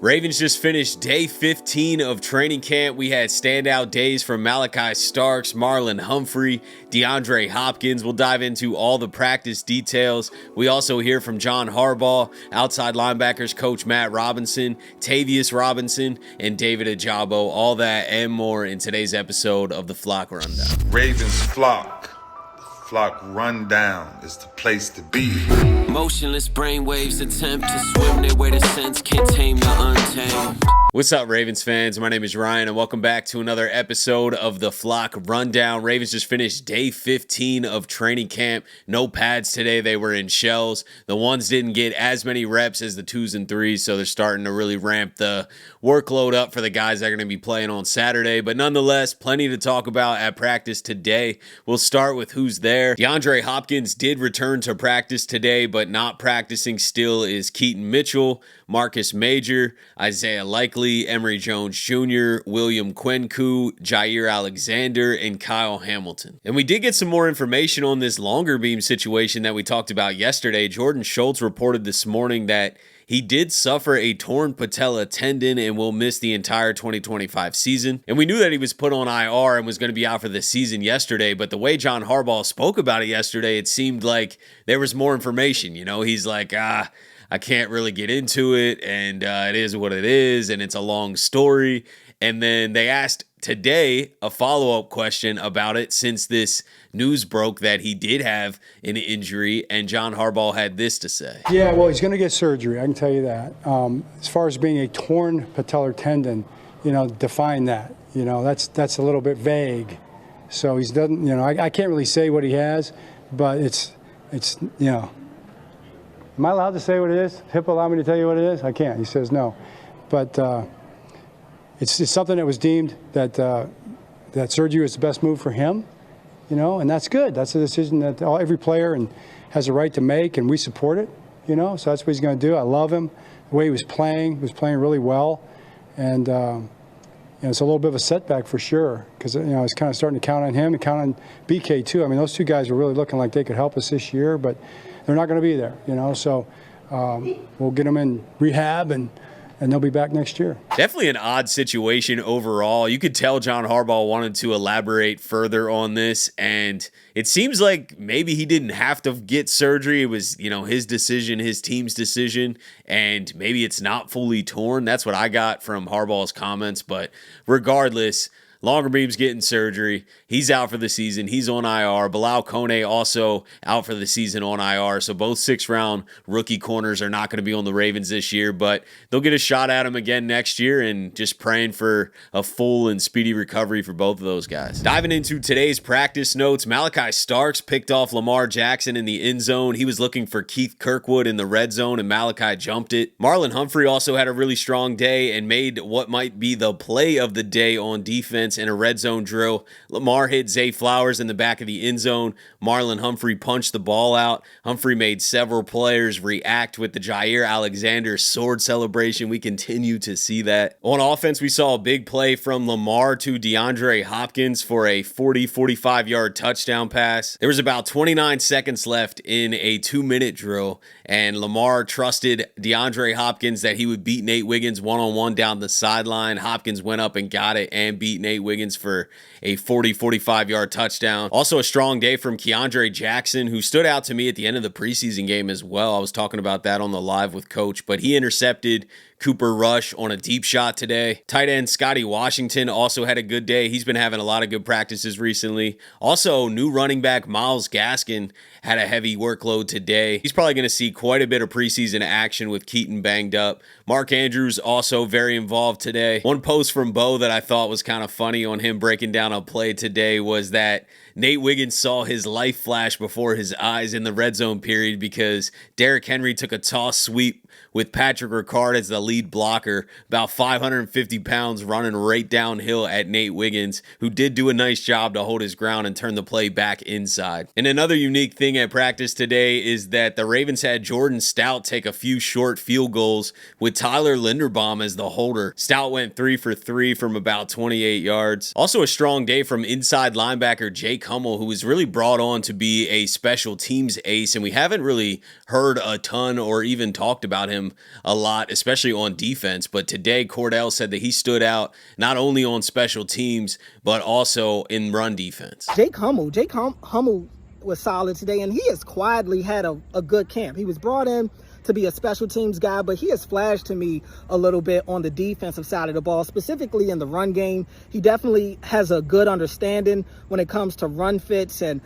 Ravens just finished day 15 of training camp. We had standout days from Malaki Starks, Marlon Humphrey, DeAndre Hopkins. We'll dive into all the practice details. We also hear from John Harbaugh, outside linebackers coach Matt Robinson, Tavius Robinson, and David Ojabo. All that and more in today's episode of the Flock Rundown. Ravens Flock. Flock Rundown is the place to be. Motionless brainwaves attempt to swim their way to sense, can't tame the untamed. What's up, Ravens fans? My name is Ryan, and welcome back to another episode of the Flock Rundown. Ravens just finished day 15 of training camp. No pads today. They were in shells. The ones didn't get as many reps as the 2s and 3s, so they're starting to really ramp the workload up for the guys that are going to be playing on Saturday. But nonetheless, plenty to talk about at practice today. We'll start with who's there. DeAndre Hopkins did return to practice today, but not practicing still is Keaton Mitchell, Marcus Major, Isaiah Likely, Emory Jones Jr., William Quenku, Jair Alexander, and Kyle Hamilton. And we did get some more information on this Longerbeam situation that we talked about yesterday. Jordan Schultz reported this morning that he did suffer a torn patella tendon and will miss the entire 2025 season. And we knew that he was put on IR and was going to be out for the season yesterday, but the way John Harbaugh spoke about it yesterday, it seemed like there was more information. You know, he's like, I can't really get into it, and it is what it is, and it's a long story. And then they asked today a follow-up question about it since this news broke that he did have an injury, and John Harbaugh had this to say. Yeah, well, he's going to get surgery, I can tell you that. As far as being a torn patellar tendon, define that. That's a little bit vague. So he's doesn't, I can't really say what he has, but it's am I allowed to say what it is? HIPAA allow me to tell you what it is? I can't. He says no. But it's something that was deemed that that surgery was the best move for him, and that's good. That's a decision that every player has a right to make, and we support it, So that's what he's going to do. I love him. The way he was playing really well. And, it's a little bit of a setback for sure because, I was kind of starting to count on him and count on BK too. I mean, those two guys were really looking like they could help us this year, but they're not going to be there, So we'll get them in rehab and they'll be back next year. Definitely an odd situation overall. You could tell John Harbaugh wanted to elaborate further on this, and it seems like maybe he didn't have to get surgery. It was, his decision, his team's decision, and maybe it's not fully torn. That's what I got from Harbaugh's comments, but regardless, Longerbeam's getting surgery. He's out for the season. He's on IR. Bilal Kone also out for the season on IR. So both 6th-round rookie corners are not going to be on the Ravens this year, but they'll get a shot at him again next year, and just praying for a full and speedy recovery for both of those guys. Diving into today's practice notes, Malaki Starks picked off Lamar Jackson in the end zone. He was looking for Keith Kirkwood in the red zone, and Malaki jumped it. Marlon Humphrey also had a really strong day and made what might be the play of the day on defense in a red zone drill. Lamar hit Zay Flowers in the back of the end zone. Marlon Humphrey punched the ball out. Humphrey made several players react with the Jair Alexander sword celebration. We continue to see that. On offense, we saw a big play from Lamar to DeAndre Hopkins for a 45-yard touchdown pass. There was about 29 seconds left in a 2-minute drill, and Lamar trusted DeAndre Hopkins that he would beat Nate Wiggins one-on-one down the sideline. Hopkins went up and got it and beat Nate Wiggins for a 45-yard touchdown. Also a strong day from Keandre Jackson, who stood out to me at the end of the preseason game as well. I was talking about that on the live with Coach, but he intercepted Cooper Rush on a deep shot today. Tight end Scotty Washington also had a good day. He's been having a lot of good practices recently. Also, new running back Myles Gaskin had a heavy workload today. He's probably going to see quite a bit of preseason action with Keaton banged up. Mark Andrews also very involved today. One post from Bo that I thought was kind of funny on him breaking down a play today was that Nate Wiggins saw his life flash before his eyes in the red zone period because Derrick Henry took a toss sweep with Patrick Ricard as the lead blocker, about 550 pounds, running right downhill at Nate Wiggins, who did do a nice job to hold his ground and turn the play back inside. And another unique thing at practice today is that the Ravens had Jordan Stout take a few short field goals with Tyler Linderbaum as the holder. Stout went 3 for 3 from about 28 yards. Also a strong day from inside linebacker Jake Hummel, who was really brought on to be a special teams ace, and we haven't really heard a ton or even talked about him a lot, especially on defense. But today, Cordell said that he stood out not only on special teams, but also in run defense. Jake Hummel was solid today, and he has quietly had a good camp. He was brought in to be a special teams guy, but he has flashed to me a little bit on the defensive side of the ball, specifically in the run game. He definitely has a good understanding when it comes to run fits and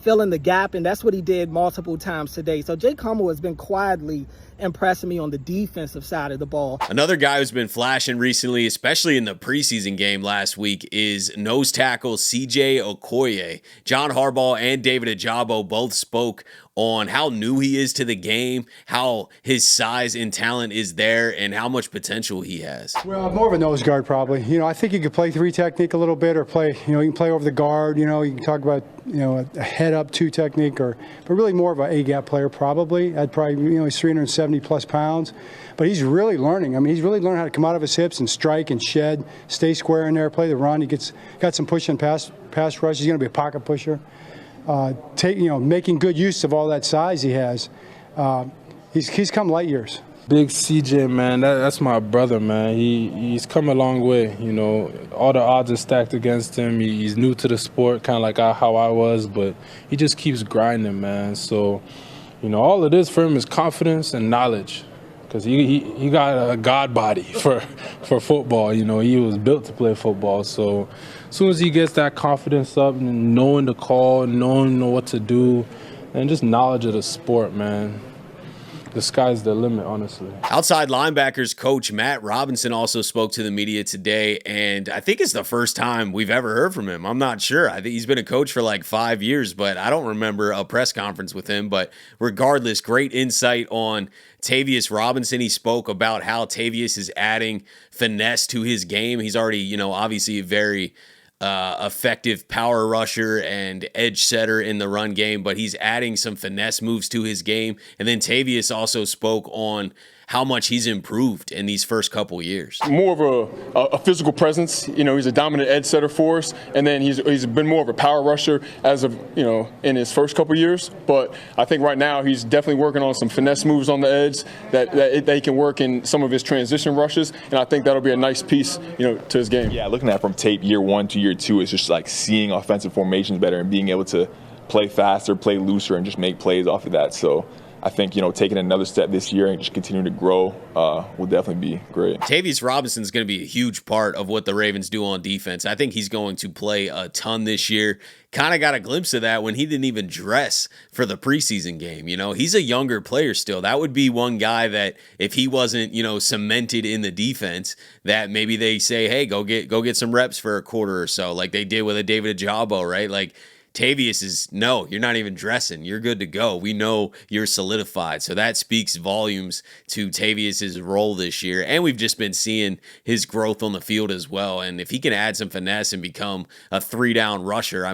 filling the gap, and that's what he did multiple times today. So Jake Hummel has been quietly impressing me on the defensive side of the ball. Another guy who's been flashing recently, especially in the preseason game last week, is nose tackle CJ Okoye. John Harbaugh and David Ojabo both spoke on how new he is to the game, how his size and talent is there, and how much potential he has. Well, more of a nose guard probably. I think you could play 3 technique a little bit, or play, you can play over the guard. You can talk about, a head up 2 technique, but really more of an A-gap player probably. I'd probably, he's 370 plus pounds, but he's really learning. He's really learned how to come out of his hips and strike and shed, stay square in there, play the run. He got some push and pass rush. He's going to be a pocket pusher. Making good use of all that size he has. He's come light years. Big CJ, man, that's my brother, man. He's come a long way. All the odds are stacked against him. He's new to the sport, kind of like how I was, but he just keeps grinding, man. So, all it is for him is confidence and knowledge, because he got a god body for football. He was built to play football. So as soon as he gets that confidence up and knowing the call, knowing what to do, and just knowledge of the sport, man, the sky's the limit, honestly. Outside linebackers coach Matt Robinson also spoke to the media today, and I think it's the first time we've ever heard from him. I'm not sure. I think he's been a coach for like 5 years, but I don't remember a press conference with him. But regardless, great insight on Tavius Robinson. He spoke about how Tavius is adding finesse to his game. He's already, obviously a very effective power rusher and edge setter in the run game, but he's adding some finesse moves to his game. And then Tavius also spoke on how much he's improved in these first couple years. More of a physical presence. He's a dominant edge setter for us, and then he's been more of a power rusher as of, in his first couple years. But I think right now he's definitely working on some finesse moves on the edge that he can work in some of his transition rushes, and I think that'll be a nice piece, to his game. Yeah, looking at from tape year 1 to year 2, it's just like seeing offensive formations better and being able to play faster, play looser, and just make plays off of that. So I think, taking another step this year and just continuing to grow will definitely be great. Tavius Robinson is going to be a huge part of what the Ravens do on defense. I think he's going to play a ton this year. Kind of got a glimpse of that when he didn't even dress for the preseason game. He's a younger player still. That would be one guy that if he wasn't, cemented in the defense, that maybe they say, hey, go get some reps for a quarter or so, like they did with a David Ojabo, right? Like, Tavius is, no, you're not even dressing. You're good to go. We know you're solidified. So that speaks volumes to Tavius's role this year. And we've just been seeing his growth on the field as well. And if he can add some finesse and become a 3-down rusher,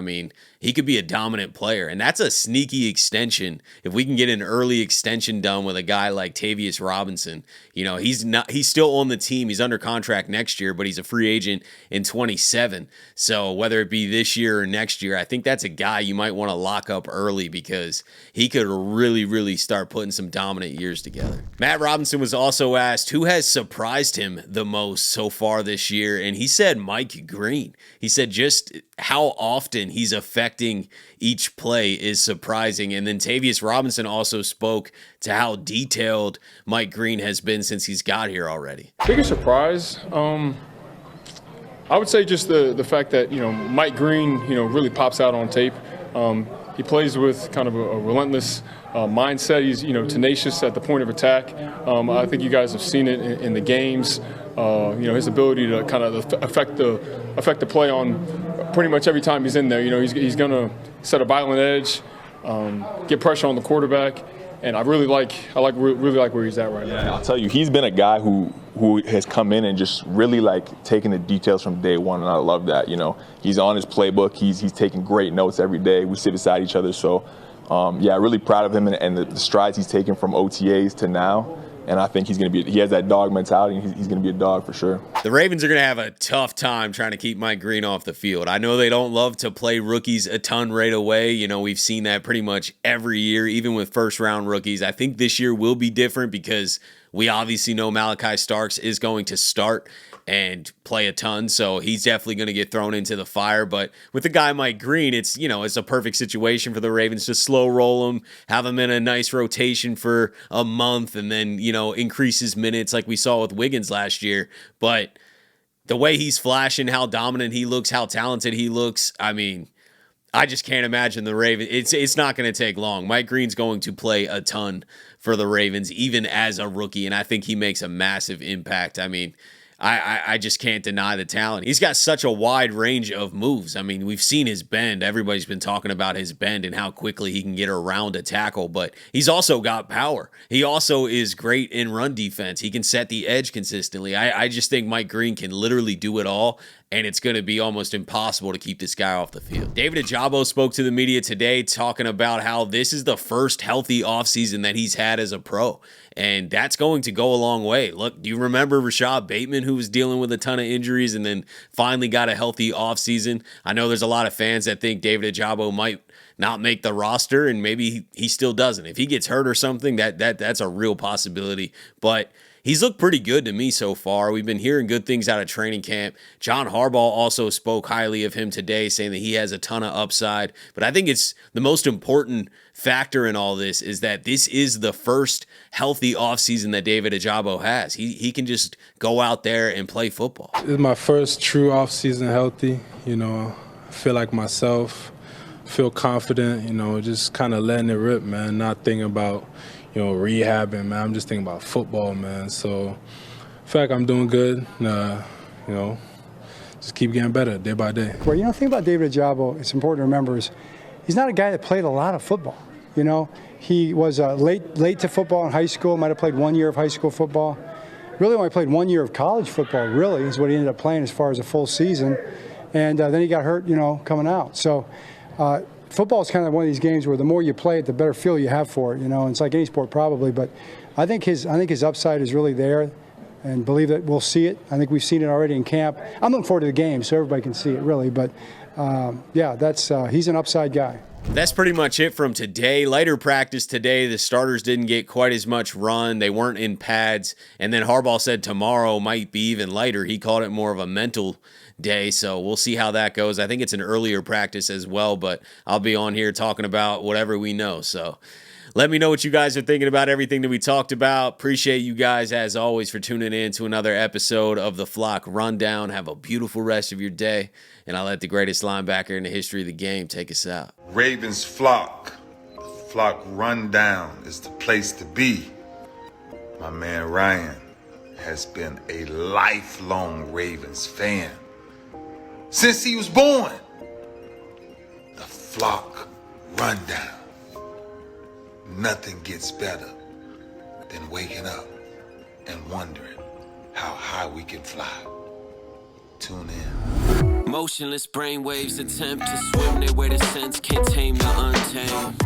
he could be a dominant player. And that's a sneaky extension. If we can get an early extension done with a guy like Tavius Robinson, he's still on the team. He's under contract next year, but he's a free agent in 27. So whether it be this year or next year, I think that's a guy you might want to lock up early because he could really, really start putting some dominant years together. Matt Robinson was also asked who has surprised him the most so far this year, and he said Mike Green. He said just how often he's affecting each play is surprising. And then Tavius Robinson also spoke to how detailed Mike Green has been since he's got here already. Biggest surprise, I would say just the fact that, Mike Green, really pops out on tape. He plays with kind of a relentless mindset. He's, tenacious at the point of attack. I think you guys have seen it in the games. His ability to kind of affect the play on pretty much every time he's in there. He's going to set a violent edge, get pressure on the quarterback. And I really like where he's at right now. I'll tell you, he's been a guy who has come in and just really taking the details from day one, and I love that. He's on his playbook. He's taking great notes every day. We sit beside each other. So, really proud of him and the strides he's taken from OTAs to now. And I think he has that dog mentality, and he's going to be a dog for sure. The Ravens are going to have a tough time trying to keep Mike Green off the field. I know they don't love to play rookies a ton right away. You know, we've seen that pretty much every year, even with first-round rookies. I think this year will be different because we obviously know Malaki Starks is going to start and play a ton, so he's definitely going to get thrown into the fire. But with a guy Mike Green, it's a perfect situation for the Ravens to slow roll him, have him in a nice rotation for a month, and then, increase his minutes like we saw with Wiggins last year. But the way he's flashing, how dominant he looks, how talented he looks, I mean, I just can't imagine the Ravens. It's not going to take long. Mike Green's going to play a ton for the Ravens, even as a rookie, and I think he makes a massive impact. I mean, I just can't deny the talent. He's got such a wide range of moves. I mean, we've seen his bend. Everybody's been talking about his bend and how quickly he can get around a tackle, but he's also got power. He also is great in run defense. He can set the edge consistently. I just think Mike Green can literally do it all, and it's going to be almost impossible to keep this guy off the field. David Ojabo spoke to the media today talking about how this is the first healthy offseason that he's had as a pro, and that's going to go a long way. Look, do you remember Rashad Bateman, who was dealing with a ton of injuries and then finally got a healthy offseason? I know there's a lot of fans that think David Ojabo might not make the roster, and maybe he still doesn't. If he gets hurt or something, that's a real possibility. But he's looked pretty good to me so far. We've been hearing good things out of training camp. John Harbaugh also spoke highly of him today, saying that he has a ton of upside. But I think it's the most important factor in all this is that this is the first healthy offseason that David Ojabo has. He can just go out there and play football. This is my first true offseason healthy. I feel like myself, feel confident, just kind of letting it rip, man, not thinking about rehabbing, man. I'm just thinking about football, man. So I feel like I'm doing good. Just keep getting better day by day. Well, the thing about David Ojabo, it's important to remember, is he's not a guy that played a lot of football. He was late to football in high school, might have played 1 year of high school football. Really only played 1 year of college football, really, is what he ended up playing as far as a full season. And then he got hurt, coming out. So football is kind of one of these games where the more you play it, the better feel you have for it. It's like any sport probably, but I think his upside is really there, and believe that we'll see it. I think we've seen it already in camp. I'm looking forward to the game so everybody can see it really, but he's an upside guy. That's pretty much it from today. Lighter practice today. The starters didn't get quite as much run. They weren't in pads. And then Harbaugh said tomorrow might be even lighter. He called it more of a mental day, so we'll see how that goes. I think it's an earlier practice as well, but I'll be on here talking about whatever we know. So let me know what you guys are thinking about everything that we talked about. Appreciate you guys, as always, for tuning in to another episode of the Flock Rundown. Have a beautiful rest of your day, and I'll let the greatest linebacker in the history of the game take us out. Ravens Flock. The Flock Rundown is the place to be. My man Ryan has been a lifelong Ravens fan since he was born. The Flock Rundown. Nothing gets better than waking up and wondering how high we can fly. Tune in. Motionless brainwaves attempt to swim their way to sense, can't tame the untamed.